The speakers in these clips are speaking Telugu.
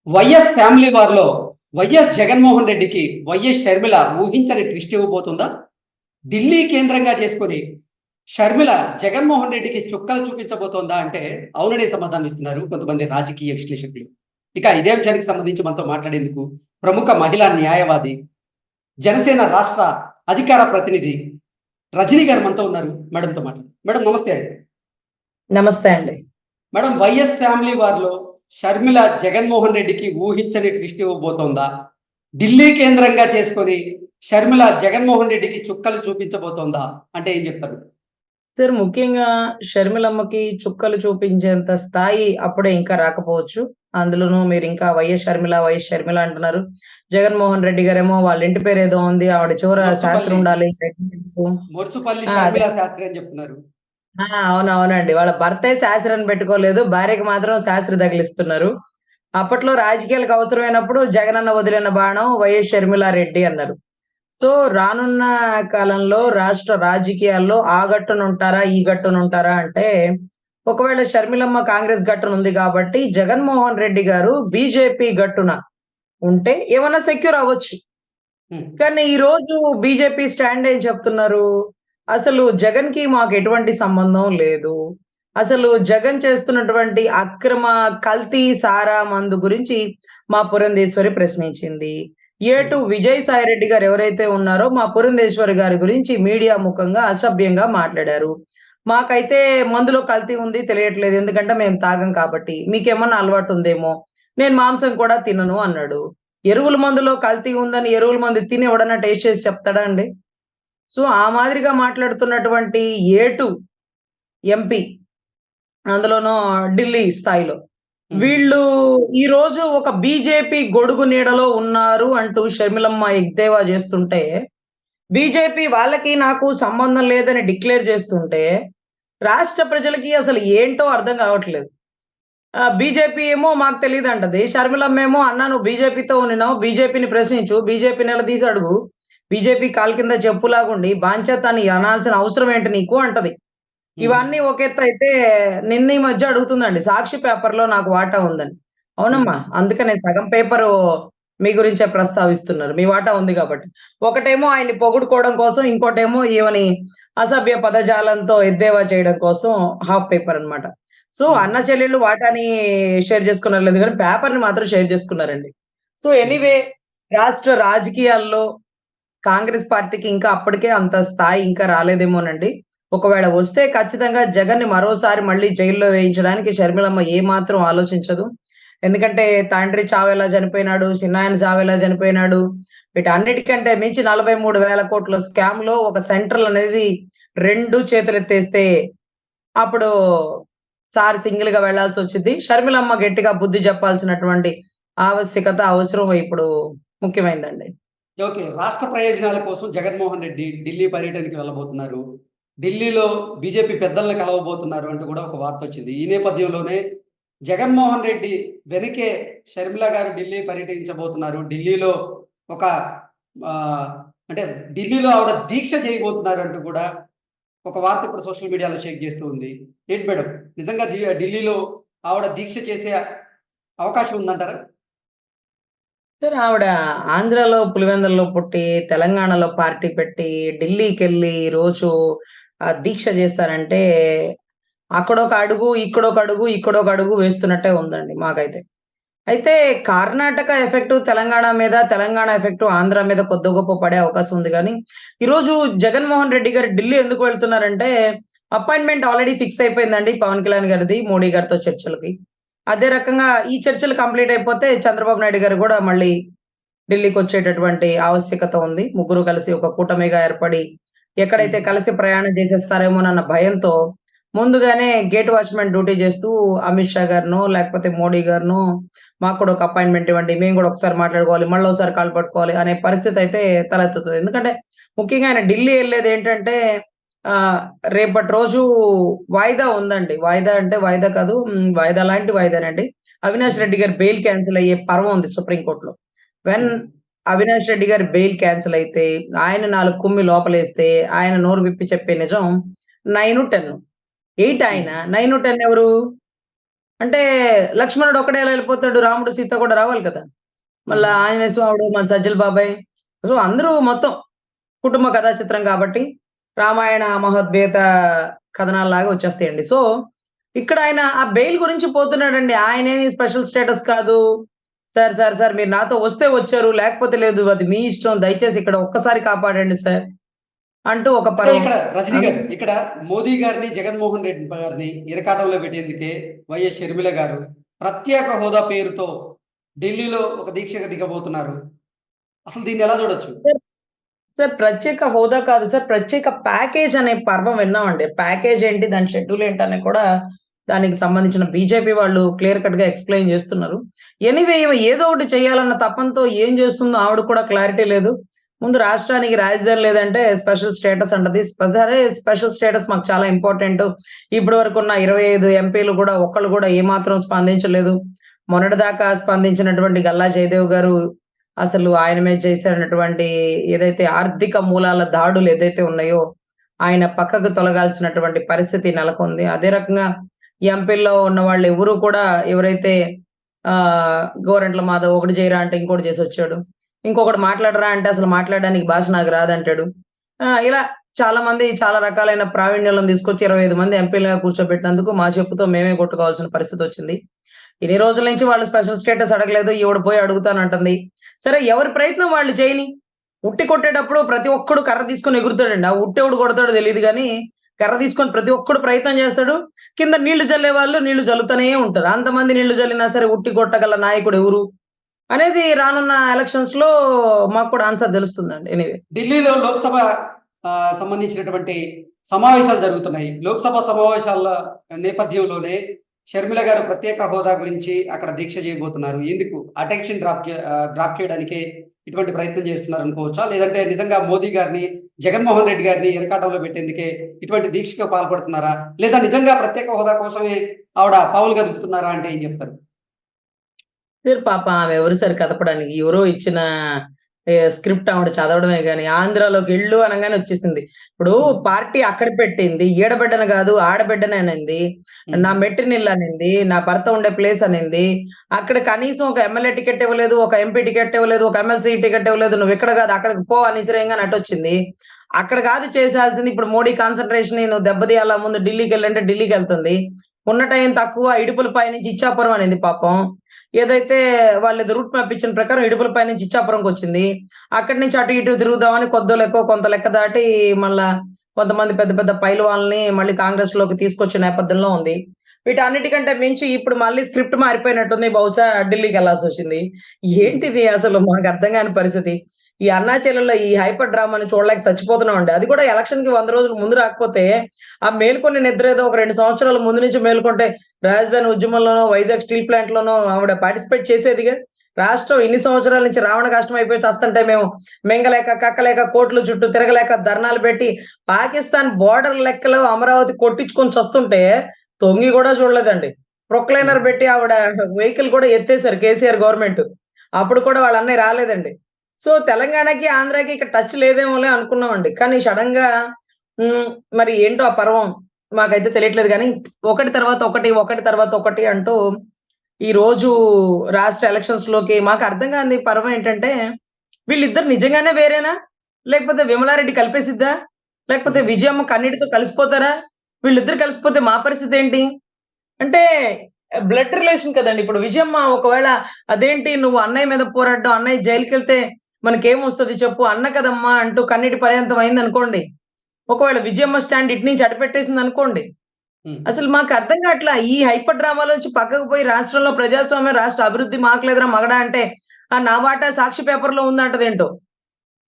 వైఎస్ ఫ్యామిలీ వార్‌లో వైఎస్ జగన్మోహన్ రెడ్డికి వైఎస్ షర్మిల ఊహించని ట్విస్ట్ ఇవ్వబోతుందా? ఢిల్లీ కేంద్రంగా చేసుకొని షర్మిల జగన్మోహన్ రెడ్డికి చుక్కలు చూపించబోతోందా అంటే అవుననే సమాధానం ఇస్తున్నారు కొంతమంది రాజకీయ విశ్లేషకులు. ఇక ఇదే అంశానికి సంబంధించి మనతో మాట్లాడేందుకు ప్రముఖ మహిళా న్యాయవాది, జనసేన రాష్ట్ర అధికార ప్రతినిధి రజనీ గారు మనతో ఉన్నారు. మేడంతో మాట్లాడదాం. మేడం నమస్తే అండి. నమస్తే అండి. మేడం వైఎస్ ఫ్యామిలీ వార్‌లో షర్మిల జగన్మోహన్ రెడ్డికి ఊహించని ట్విస్ట్ ఇవ్వబోతోందా? ఢిల్లీ కేంద్రంగా చేసుకొని షర్మిల జగన్మోహన్ రెడ్డికి చుక్కలు చూపించబోతోందా? అంటే ఏం చెప్తారు? సార్ ముఖ్యంగా షర్మిలమ్మకి చుక్కలు చూపించేంత స్థాయి అప్పుడే ఇంకా రాకపోవచ్చు. అందులోనూ మీరింకా వైఎస్ షర్మిల అంటున్నారు. జగన్మోహన్ రెడ్డి గారేమో వాళ్ళ ఇంటి పేరేదో ఉంది. ఆవిడ చివర శాస్త్రి మొర్సుపల్లి, ఉండాలి. మొర్సుపల్లి అదే. షర్మిల శాస్త్రి అని చెప్తున్నారు. అవునవునండి. వాళ్ళ భర్తే శాస్త్రి అని పెట్టుకోలేదు. భార్యకి మాత్రం శాస్త్రి తగిలిస్తున్నారు. అప్పట్లో రాజకీయాలకు అవసరమైనప్పుడు జగనన్న వదిలిన బాణం వైఎస్ షర్మిలారెడ్డి అన్నారు. సో, రానున్న కాలంలో రాష్ట్ర రాజకీయాల్లో ఆ గట్టునుంటారా? ఈ గట్టునుంటారా? అంటే, ఒకవేళ షర్మిలమ్మ కాంగ్రెస్ గట్టునుంది గాబట్టి, జగన్మోహన్ రెడ్డి గారు బీజేపీ గట్టున ఉంటే ఏమన్నా సెక్యూర్ అవ్వచ్చు. హ్మ్. కానీ ఈరోజు బీజేపీ స్టాండ్ ఏం చెప్తున్నారు? అసలు జగన్‌కి మాకు ఎటువంటి సంబంధం లేదు. అసలు జగన్ చేస్తున్నటువంటి అక్రమ కల్తీ సారా మందు గురించి మా పురంధేశ్వరి ప్రశ్నించింది. హ్మ్. విజయసాయిరెడ్డి గారు ఎవరైతే ఉన్నారో మా పురంధేశ్వరి గారి గురించి మీడియా ముఖంగా అసభ్యంగా మాట్లాడారు. మాకైతే మందులో కల్తీ ఉంది తెలియట్లేదు. ఎందుకంటే మేము తాగం కాబట్టి. మీకేమన్నా అలవాటుందేమో. నేను మాంసం కూడా తినను అన్నాడు. ఎరువుల మందులో కల్తీ ఉందని ఎరువుల మందు తిని ఎవడన్నా టేస్ట్ చేసి చెప్తాడా అండి? సో, ఆ మాదిరిగా మాట్లాడుతున్నటువంటి ఏటు ఎంపీ అందులోనూ ఢిల్లీ స్థాయిలో. హ్మ్. వీళ్ళు ఈరోజు ఒక బీజేపీ గొడుగు నీడలో ఉన్నారు అంటూ షర్మిలమ్మ ఎద్దేవా చేస్తుంటే, బీజేపీ వాళ్ళకి నాకు సంబంధం లేదని డిక్లేర్ చేస్తుంటే, రాష్ట్ర ప్రజలకి అసలు ఏంటో అర్థం కావట్లేదు. బీజేపీ ఏమో మాకు తెలీదంటది. షర్మిలమ్మేమో "అన్నా నువ్వు బీజేపీతో ఉండినావు. బీజేపీని ప్రశ్నించు. బీజేపీ నిలదీసి అడుగు. బీజేపీ కాలు కింద చెప్పులాగుండి బాంచేత అని అనాల్సిన అవసరం ఏంటి నీకు" అంటది. హ్మ్. ఇవన్నీ ఒక ఎత్తయితే నిన్న ఈ మధ్య అడుగుతుందండి. సాక్షి పేపర్‌లో నాకు వాటా ఉందని. హ్మ్. అవునమ్మా. అందుకనే సగం పేపరు మీ గురించే ప్రస్తావిస్తున్నారు. మీ వాటా ఉంది గాబట్టి. ఒకటేమో ఆయన్ని పొగుడుకోవడం కోసం, ఇంకోటేమో ఈమెని అసభ్య పదజాలంతో ఎద్దేవా చేయడం కోసం హాఫ్ పేపర్ అన్నమాట. సో, హ్మ్. అన్న చెల్లెళ్ళు వాటాని షేర్ చేసుకున్నారో లేదో గానీ పేపర్‌ని మాత్రం షేర్ చేసుకున్నారండి. సో, హ్మ్. ఎనీవే రాష్ట్ర రాజకీయాల్లో కాంగ్రెస్ పార్టీకి ఇంకా అప్పటికే అంత స్థాయి ఇంకా రాలేదేమోనండి. ఒకవేళ వస్తే ఖచ్చితంగా జగన్‌ని మరోసారి మళ్ళీ జైల్‌లో వేయించడానికి షర్మిలమ్మ ఏమాత్రం ఆలోచించదు. ఎందుకంటే తండ్రి చావెలా చనిపోయినాడు, చిన్నాయన చావెలా చనిపోయినాడు. వీటన్నిటికంటే మించి 43,000,00,00,000 స్కామ్‌లో ఒక సెంట్రల్ అనేది 2 చేతులెత్తేస్తే అప్పుడు సార్ సింగిల్‌గా వెళ్ళాల్సొచ్చిద్ది. షర్మిలమ్మ గట్టిగా బుద్ధి చెప్పాల్సినటువంటి ఆవశ్యకత, అవసరం ఇప్పుడు ముఖ్యమైందండి. ఓకే. రాష్ట్ర ప్రయోజనాల కోసం జగన్మోహన్ రెడ్డి ఢిల్లీ పర్యటనకి వెళ్ళబోతున్నారు. ఢిల్లీలో బీజేపీ పెద్దల్ని కలవబోతున్నారు అంటూ కూడా ఒక వార్తొచ్చింది. ఈ నేపథ్యంలోనే జగన్మోహన్ రెడ్డి వెనకే షర్మిల గారు ఢిల్లీ పర్యటించబోతున్నారు. ఢిల్లీలో ఒక ఆహ్, అంటే ఢిల్లీలో ఆవిడ దీక్ష చేయబోతున్నారు అంటూ కూడా ఒక వార్త ఇప్పుడు సోషల్ మీడియాలో షేక్ చేస్తూ ఉంది. ఏంటి మేడం? నిజంగా ఢిల్లీలో ఆవిడ దీక్ష చేసే అవకాశం ఉందంటారా? సార్ ఆవిడ ఆంధ్రాలో పులివెందుల్లో పుట్టి, తెలంగాణలో పార్టీ పెట్టి, ఢిల్లీకెళ్ళి రోజు దీక్ష చేస్తారంటే, అక్కడొక అడుగు, ఇక్కడొక అడుగు, ఇక్కడొక అడుగు వేస్తున్నట్టే ఉందండి మాకైతే. అయితే కర్ణాటక ఎఫెక్టు తెలంగాణ మీద, తెలంగాణ ఎఫెక్టు ఆంధ్ర మీద కొద్దో గొప్పో పడే అవకాశం ఉంది గానీ, ఈరోజు జగన్మోహన్ రెడ్డి గారు ఢిల్లీ ఎందుకు వెళ్తున్నారంటే, అపాయింట్‌మెంట్ ఆల్రెడీ ఫిక్స్ అయిపోయిందండి పవన్ కళ్యాణ్ గారిది, మోడీ గారితో చర్చలకి. అదే రకంగా ఈ చర్చలు కంప్లీట్ అయిపోతే చంద్రబాబు నాయుడు గారు గూడా మళ్ళీ ఢిల్లీకొచ్చేటటువంటి ఆవశ్యకత ఉంది. ముగ్గురు కలిసి ఒక కూటమిగా ఏర్పడి, హ్మ్. ఎక్కడైతే కలిసి ప్రయాణం చేసేస్తారేమోనన్న భయంతో, ముందుగానే గేట్ వాచ్‌మెన్ డ్యూటీ చేస్తూ అమిత్ షా గారినో, లేకపోతే మోడీ గారినో, మాకు కూడా ఒక అపాయింట్‌మెంట్ ఇవ్వండి. మేము గూడా ఒకసారి మాట్లాడుకోవాలి. మళ్ళోసారి కాళ్ళు పట్టుకోవాలి అనే పరిస్థితయితే తలెత్తుతది. ఎందుకంటే, ముఖ్యంగా ఆయన ఢిల్లీ ఎళ్ళేదేంటంటే, ఆహ్, రేపటి రోజు వాయిదా ఉందండి. వాయిదా అంటే వాయిదా కాదు. వాయిదా లాంటి వాయిదానండి. అవినాష్ హ్మ్. రెడ్డి గారి బెయిల్ క్యాన్సెల్ అయ్యే పర్వం ఉంది సుప్రీం కోర్ట్‌లో. వెన్ హ్మ్. అవినాష్ రెడ్డి గారి బెయిల్ క్యాన్సెల్ అయితే, ఆయన 4 కుమ్మి లోపలేస్తే, ఆయన నోరు విప్పి చెప్పే నిజం 9, 10. 8 హ్మ్. ఆయన, 9, 10 ఎవరు? అంటే లక్ష్మణుడు ఒక్కడే ఎలా వెళ్ళిపోతాడు? రాముడు, సీత కూడా రావాలి కదా! మళ్ళా ఉమ్. ఆంజనేయ స్వాముడు, మన సజ్జల బాబాయ్. సో, అందరూ మొత్తం కుటుంబ కథా చిత్రం కాబట్టి, రామాయణ మహోద్భేత కథనాల్లాగా వచ్చేస్తాయండి. సో, ఇక్కడ ఆయన ఆ బెయిల్ గురించి పోతున్నాడండి. ఆయనేమి స్పెషల్ స్టేటస్ కాదు. సార్ మీరు నాతో వస్తే వచ్చారు, లేకపోతే లేదు. అది మీ ఇష్టం. దయచేసి ఇక్కడ ఒక్కసారి కాపాడండి సార్ అంటూ ఒక అంటే పరం ఇక్కడ రజనీ అన్ గారు, ఇక్కడ మోదీ గారిని, జగన్మోహన్ రెడ్డి గారిని ఇరకాటంలో పెట్టేందుకే వైఎస్ షర్మిల గారు ప్రత్యేక హోదా పేరుతో ఢిల్లీలో ఒక దీక్షకు దిగబోతున్నారు. అసలు దీన్ని ఎలా చూడొచ్చు? సార్, సార్ ప్రత్యేక హోదా కాదు సార్. ప్రత్యేక ప్యాకేజ్ అనే పర్వం విన్నామండి. ప్యాకేజ్ ఏంటి? దాని షెడ్యూల్ ఏంటని కూడా దానికి సంబంధించిన బీజేపీ వాళ్ళు క్లియర్ కట్‌గా ఎక్స్‌ప్లెయిన్ చేస్తున్నారు. ఎనీవే ఈమె ఏదో ఒకటి చేయాలన్న తపనతో ఏం చేస్తుందో ఆవిడకి కూడా క్లారిటీ లేదు. ముందు రాష్ట్రానికి రాజధాని లేదంటే స్పెషల్ స్టేటస్ అంటది. సరే స్పెషల్ స్టేటస్ మాకు చాలా ఇంపార్టెంటు. ఇప్పటి వరకున్న 25 ఎంపీలు కూడా ఒక్కళ్ళు కూడా ఏమాత్రం స్పందించలేదు. మొన్నటిదాకా స్పందించినటువంటి గల్లా జయదేవ్ గారు అసలు ఆయన మీద చేసినటువంటి ఏదైతే ఆర్థిక మూలాల దాడులు ఏదైతే ఉన్నాయో, ఆయన పక్కకు తొలగాల్సినటువంటి పరిస్థితి నెలకొంది. అదే రకంగా ఎంపీల్లో ఉన్న వాళ్ళెవరు కూడా ఎవరైతే గోరంట్ల మాధవ్ ఒకటి చేయరా అంటే ఇంకోటి చేసొచ్చాడు. ఇంకొకడు మాట్లాడరా అంటే అసలు మాట్లాడడానికి భాష నాకు రాదంటాడు. ఇలా చాలా మంది చాలా రకాలైన ప్రావీణ్యాలను తీసుకొచ్చి 25 మంది ఎంపీలుగా కూర్చోబెట్టినందుకు మా చెప్పుతో మేమే కొట్టుకోవాల్సిన పరిస్థితొచ్చింది. ఇన్ని రోజుల నుంచి వాళ్ళు స్పెషల్ స్టేటస్ అడగలేదు. ఈవిడ పోయి అడుగుతానంటుంది. సరే ఎవరి ప్రయత్నం వాళ్ళు చేయని. ఉట్టి కొట్టేటప్పుడు ప్రతి ఒక్కడు కర్ర తీసుకొని ఎగురుతాడండి. ఆ ఉట్టెవడు కొడతాడో తెలీదు గానీ, కర్ర తీసుకొని ప్రతి ఒక్కడు ప్రయత్నం చేస్తాడు. కింద నీళ్లు చల్లేవాళ్ళు నీళ్లు చల్లుతూనే ఉంటారు. అంతమంది నీళ్లు చల్లినా సరే ఉట్టి కొట్టగల నాయకుడు ఎవరు? అనేది రానున్న ఎలక్షన్స్‌లో మాకు కూడా ఆన్సర్ తెలుస్తుందండి. ఎనీవే. ఢిల్లీలో లోక్సభ సంబంధించినటువంటి సమావేశాలు జరుగుతున్నాయి. లోక్సభ సమావేశాల నేపథ్యంలోనే షర్మిల గారు ప్రత్యేక హోదా గురించి అక్కడ దీక్ష చేయబోతున్నారు. ఎందుకు? అటెన్షన్ డ్రాప్ చేయడానికే ఇటువంటి ప్రయత్నం చేస్తున్నారు అనుకోవచ్చా? లేదంటే నిజంగా మోదీ గారిని, జగన్మోహన్ రెడ్డి గారిని ఇరకాటంలో పెట్టేందుకే ఇటువంటి దీక్షకు పాల్పడుతున్నారా? లేదా నిజంగా ప్రత్యేక హోదా కోసమే ఆవిడ పావులు కదుపుతున్నారా అంటే ఏం చెప్తారు? పాపం ఆమె ఎవరు సార్ కదపడానికి? ఎవరో ఇచ్చిన స్క్రిప్ట్ ఆవిడ చదవడమే గాని, ఆంధ్రాలోకెళ్ళు అనంగానే వచ్చేసింది. ఇప్పుడు హ్మ్. పార్టీ అక్కడ పెట్టింది. ఈడబిడ్డని గాదు, ఆడబిడ్డనే అనింది. హ్మ్. నా మెట్టినిల్లు అనింది. నా భర్త ఉండే ప్లేస్ అనింది. అక్కడ కనీసం ఒక ఎమ్మెల్యే టికెట్ ఇవ్వలేదు, ఒక ఎంపీ టికెట్ ఇవ్వలేదు, ఒక ఎమ్మెల్సీ టికెట్ ఇవ్వలేదు. నువ్విక్కడ గాదు అక్కడికి పో అని ఇసిరేయంగానే అటొచ్చింది. అక్కడ కాదు చేసాల్సింది. ఇప్పుడు మోడీ కాన్సంట్రేషన్‌ని నువ్వు దెబ్బతీయాలా ముందు ఢిల్లీకెళ్ళంటే ఢిల్లీకెళ్తుంది. ఉన్న టైం తక్కువ ఇడుపులపై నుంచి ఇచ్చాపురం అనింది పాపం. ఏదైతే వాళ్ళేదో రూట్ మ్యాప్ ఇచ్చిన ప్రకారం ఇడుపులపై నుంచి ఇచ్చాపురంకొచ్చింది. అక్కడి నుంచి అటు ఇటు తిరుగుదామని కొద్దో లెక్కో కొంత లెక్క దాటి మళ్ళా కొంతమంది పెద్ద పెద్ద పైల్వాన్‌లని మళ్ళీ కాంగ్రెస్‌లోకి తీసుకొచ్చే నేపథ్యంలో ఉంది. వీటన్నిటికంటే మించి ఇప్పుడు మళ్ళీ స్క్రిప్ట్ మారిపోయినట్టుంది. బహుశా ఢిల్లీకెళ్ళాల్సొచ్చింది. హ్మ్. ఏంటిది అసలు మాకర్థం కాని పరిస్థితి. ఈ అన్నా చెల్లెళ్ళ ఈ హైపర్ డ్రామాని చూడలేక చచ్చిపోతున్నామండి. అది కూడా ఎలక్షన్‌కి 100 రోజులు ముందు రాకపోతే, ఆ మేలుకొని నిద్ర ఏదో ఒక 2 సంవత్సరాల ముందు నుంచి మేలుకుంటే రాజధాని ఉద్యమంలోనో, వైజాగ్ స్టీల్ ప్లాంట్‌లోనో ఆవిడ పార్టిసిపేట్ చేసేదిగా. రాష్ట్రం ఇన్ని సంవత్సరాల నుంచి రావణ కష్టం అయిపోయి చస్తుంటే మేము మింగలేక, కక్కలేక, కోర్టుల చుట్టూ తిరగలేక, ధర్నాలు పెట్టి, పాకిస్తాన్ బోర్డర్ లెక్కలో అమరావతి కొట్టించుకొని చస్తుంటే, తొంగి కూడా చూడలేదండి. హ్మ్. ప్రొక్లైనర్ పెట్టి ఆవిడ వెహికల్ కూడా ఎత్తేసారు కేసీఆర్ గవర్నమెంట్. అప్పుడు కూడా వాళ్ళ అన్నయ్య రాలేదండి. సో, తెలంగాణకి, ఆంధ్రాకి ఇక్కడ టచ్ లేదేమోలే అనుకున్నామండి. కానీ సడెన్‌గా హ్మ్. మరి ఏంటో ఆ పర్వం మాకైతే తెలియట్లేదు గానీ, ఒకటి తర్వాత ఒకటి, ఒకటి తర్వాత ఒకటి అంటూ ఈరోజు రాష్ట్ర ఎలక్షన్స్‌లోకి మాకు అర్థం కాని పర్వం ఏంటంటే, వీళ్ళిద్దరు నిజంగానే వేరేనా? లేకపోతే విమలారెడ్డి కలిపేసిద్దా? లేకపోతే హ్మ్. విజయమ్మ కన్నీటితో కలిసిపోతారా? వీళ్ళిద్దరు కలిసిపోతే మా పరిస్థితేంటి? అంటే బ్లడ్ రిలేషన్ కదండీ. ఇప్పుడు విజయమ్మ ఒకవేళ అదేంటి నువ్వు అన్నయ్య మీద పోరాడ్డం, అన్నయ్య జైలుకెళ్తే మనకేమొస్తది చెప్పు? అన్న కదమ్మా! అంటూ కన్నీటి పర్యంతం అయిందనుకోండి. ఒకవేళ విజయమ్మ స్టాండ్ ఇటు నుంచి అటు పెట్టేసిందనుకోండి. హ్మ్. అసలు మాకర్థం కావట్లా. ఈ హైపర్ డ్రామాలోంచి పక్కకు పోయి రాష్ట్రంలో ప్రజాస్వామ్యం, రాష్ట్ర అభివృద్ధి మాకు లేదురా మగడా అంటే, నా వాటా సాక్షి పేపర్‌లో ఉందంటదేంటో.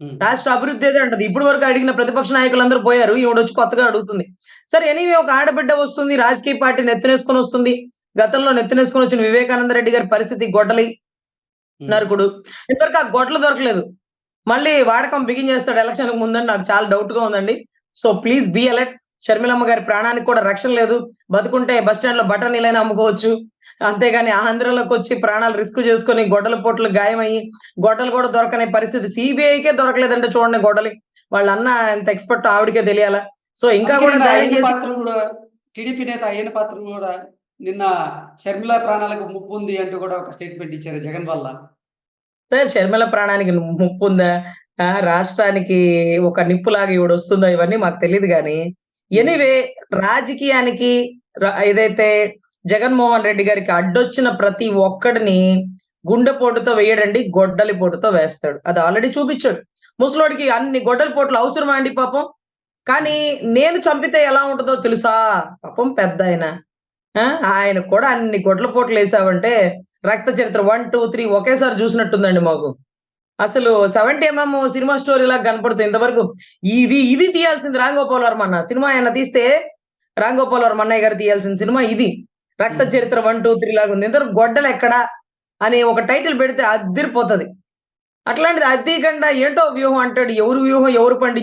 హ్మ్. రాష్ట్ర అభివృద్ధి ఏదే అంటది. ఇప్పటి వరకు అడిగిన ప్రతిపక్ష నాయకులందరూ పోయారు. ఈవిడొచ్చి కొత్తగా అడుగుతుంది. సరే ఎనీవే ఒక ఆడబిడ్డ వస్తుంది. రాజకీయ పార్టీ నెత్తినేసుకొనొస్తుంది. గతంలో నెత్తినేసుకొనొచ్చిన వివేకానంద రెడ్డి గారి పరిస్థితి గొడ్డలి హ్మ్. నరకుడు. ఇంతవరకు ఆ గొడ్డలు దొరకలేదు. మళ్ళీ వాడకం బిగిన్ చేస్తాడు ఎలక్షన్‌కి ముందని నాకు చాలా డౌట్‌గా ఉందండి. So, please be alert. Sharmilamma గారి ప్రాణానికి కూడా రక్షణ లేదు. బతుకుంటే బస్ స్టాండ్‌లో బఠానీలైనా అమ్ముకోవచ్చు. అంతేగాని ఆంధ్రాలోకొచ్చి ప్రాణాలు రిస్క్ చేసుకొని గొడ్డలి పోట్లు గాయమయ్యి, గొడ్డలు కూడా దొరకని పరిస్థితి. సీబీఐకే దొరకలేదంటే చూడండి గొడ్డలి. వాళ్ళ అన్న ఎంత ఎక్స్‌పర్టో ఆవిడకే తెలియాలా. సో, ఇంకా అందుకే కూడా నిన్న ధైర్యం అయ్యన్న చేసి పాత్రుడు గూడా టీడీపీ నేత అయ్యన్న పాత్రుడు గూడా నిన్న షర్మిల ప్రాణాలకు ముప్పు ఉంది అంటూ కూడా ఒక స్టేట్మెంట్ ఇచ్చారు జగన్ వల్ల. సార్ షర్మిల ప్రాణానికి ముప్పుందా? రాష్ట్రానికి ఒక నిప్పులాగా ఈవిడొస్తుందా? ఇవన్నీ మాకు తెలీదు గానీ, ఎనీవే రాజకీయానికి ఏదైతే జగన్మోహన్ రెడ్డి గారికి అడ్డొచ్చిన ప్రతి ఒక్కడిని గుండెపోటుతో వేయడండి, గొడ్డలి పోటుతో వేస్తాడు. అది ఆల్రెడీ చూపిచ్చాడు. ముసలోడికి అన్ని గొడ్డలి పోట్లు అవసరమా అండి పాపం? కానీ నేను చంపితే ఎలా ఉంటదో తెలుసా? పాపం పెద్దాయన. ఆ! ఆయనకు కూడా అన్ని గొడ్ల పోట్లేసావంటే రక్త చరిత్ర 1, 2, 3 ఒకేసారి చూసినట్టుందండి మాకు. అసలు 70 సినిమా స్టోరీలాగా కనపడుతుంది ఇంతవరకు. ఇది తీయాల్సింది 'రామ్ గోపాల్ వర్మ' అన్న. సినిమా ఏమన్నా తీస్తే 'రామ్ గోపాల్ వర్మ' అన్నయ్య గారు తీయాల్సిన సినిమా ఇది. రక్త చరిత్ర 1, 2, 3 లాగుంది. ఇంతవరకు గొడ్డలెక్కడా అని ఒక టైటిల్ పెడితే అద్దిరిపోతది. అట్లాంటిది అది తీయకుండా ఏంటో వ్యూహం అంటాడు. ఎవరు వ్యూహం ఎవరు పండించారు